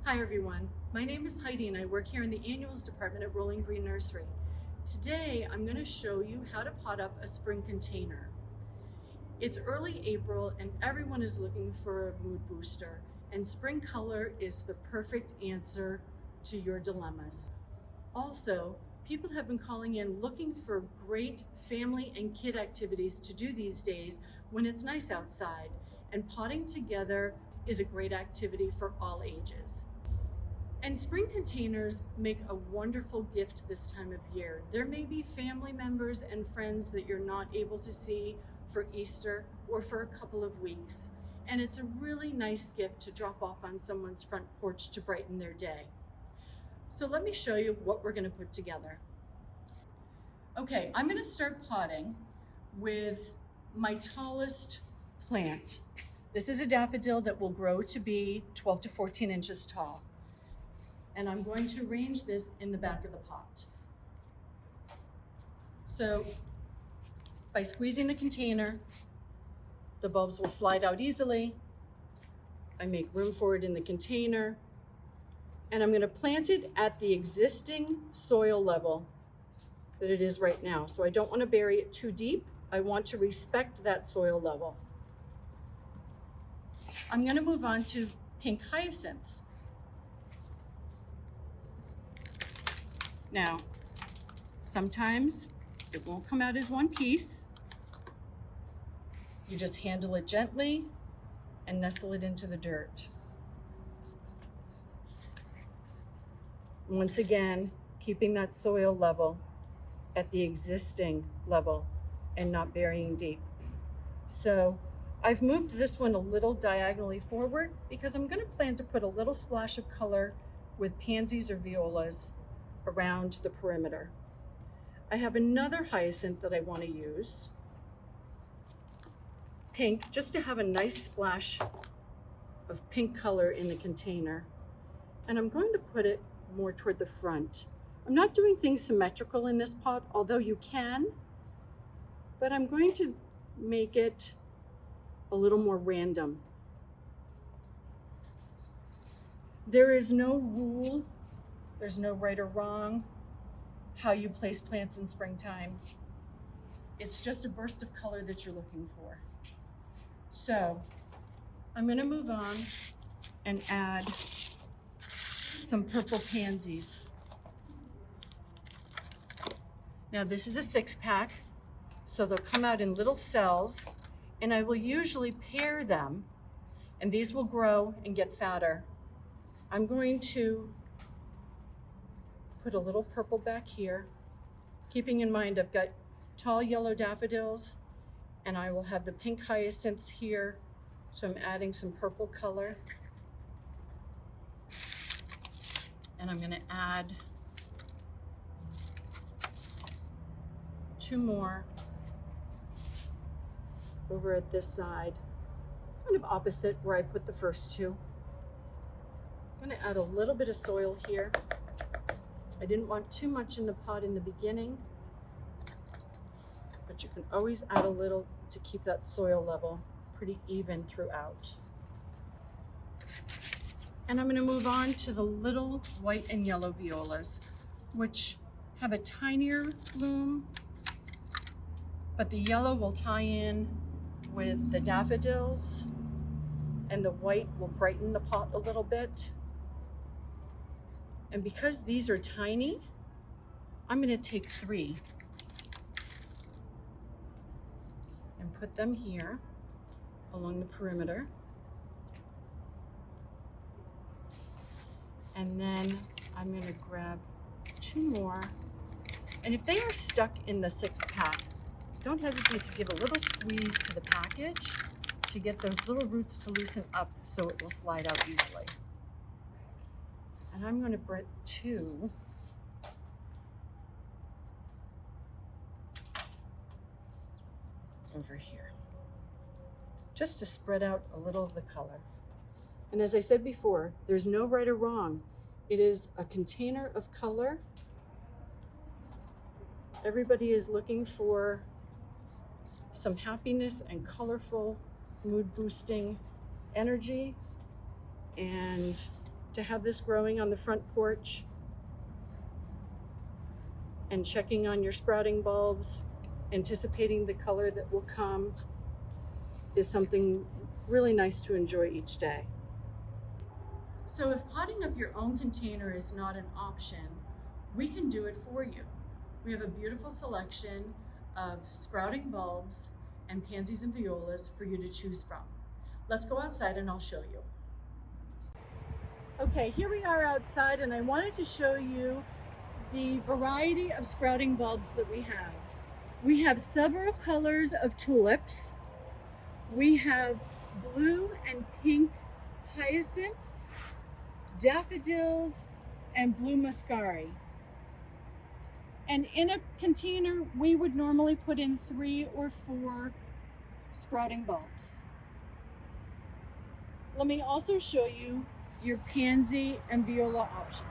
Hi everyone, my name is Heidi and I work here in the annuals department at Rolling Green Nursery. Today I'm going to show you how to pot up a spring container. It's early April and everyone is looking for a mood booster, and spring color is the perfect answer to your dilemmas. Also, people have been calling in looking for great family and kid activities to do these days when it's nice outside, and potting together is a great activity for all ages. And spring containers make a wonderful gift this time of year. There may be family members and friends that you're not able to see for Easter or for a couple of weeks. And it's a really nice gift to drop off on someone's front porch to brighten their day. So let me show you what we're going to put together. Okay, I'm going to start potting with my tallest plant. This is a daffodil that will grow to be 12 to 14 inches tall. And I'm going to arrange this in the back of the pot. So by squeezing the container, the bulbs will slide out easily. I make room for it in the container, and I'm going to plant it at the existing soil level that it is right now. So I don't want to bury it too deep. I want to respect that soil level. I'm going to move on to pink hyacinths. Now, sometimes it won't come out as one piece. You just handle it gently and nestle it into the dirt. Once again, keeping that soil level at the existing level and not burying deep. So I've moved this one a little diagonally forward because I'm going to plan to put a little splash of color with pansies or violas around the perimeter. I have another hyacinth that I want to use, pink, just to have a nice splash of pink color in the container. And I'm going to put it more toward the front. I'm not doing things symmetrical in this pot, although you can, but I'm going to make it a little more random. There is no rule, there's no right or wrong how you place plants in springtime. It's just a burst of color that you're looking for. So I'm going to move on and add some purple pansies. Now this is a 6-pack, so they'll come out in little cells, and I will usually pair them, and these will grow and get fatter. I'm going to put a little purple back here, keeping in mind I've got tall yellow daffodils, and I will have the pink hyacinths here, so I'm adding some purple color. And I'm going to add 2 more over at this side, kind of opposite where I put the first 2. I'm going to add a little bit of soil here. I didn't want too much in the pot in the beginning, but you can always add a little to keep that soil level pretty even throughout. And I'm going to move on to the little white and yellow violas, which have a tinier bloom, but the yellow will tie in with the daffodils, and the white will brighten the pot a little bit. And because these are tiny, I'm going to take 3 and put them here along the perimeter. And then I'm going to grab 2 more. And if they are stuck in the 6-pack, don't hesitate to give a little squeeze to the package to get those little roots to loosen up so it will slide out easily. And I'm going to put 2 over here, just to spread out a little of the color. And as I said before, there's no right or wrong. It is a container of color. Everybody is looking for some happiness and colorful, mood boosting energy. And to have this growing on the front porch and checking on your sprouting bulbs, anticipating the color that will come, is something really nice to enjoy each day. So if potting up your own container is not an option, we can do it for you. We have a beautiful selection of sprouting bulbs and pansies and violas for you to choose from. Let's go outside and I'll show you. Okay, here we are outside, and I wanted to show you the variety of sprouting bulbs that we have. We have several colors of tulips. We have blue and pink hyacinths, daffodils, and blue muscari. And in a container, we would normally put in 3 or 4 sprouting bulbs. Let me also show you your pansy and viola options.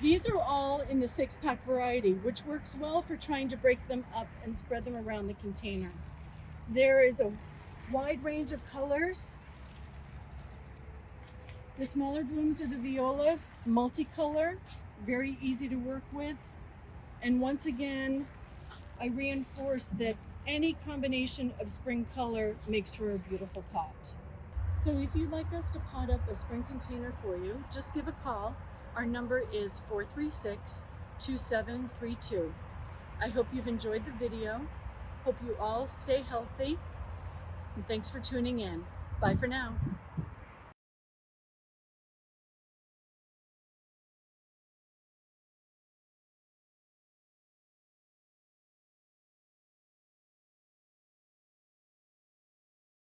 These are all in the 6-pack variety, which works well for trying to break them up and spread them around the container. There is a wide range of colors. The smaller blooms are the violas, multicolor, very easy to work with. And once again, I reinforce that any combination of spring color makes for a beautiful pot. So if you'd like us to pot up a spring container for you, just give a call. Our number is 436-2732. I hope you've enjoyed the video. Hope you all stay healthy. And thanks for tuning in. Bye for now.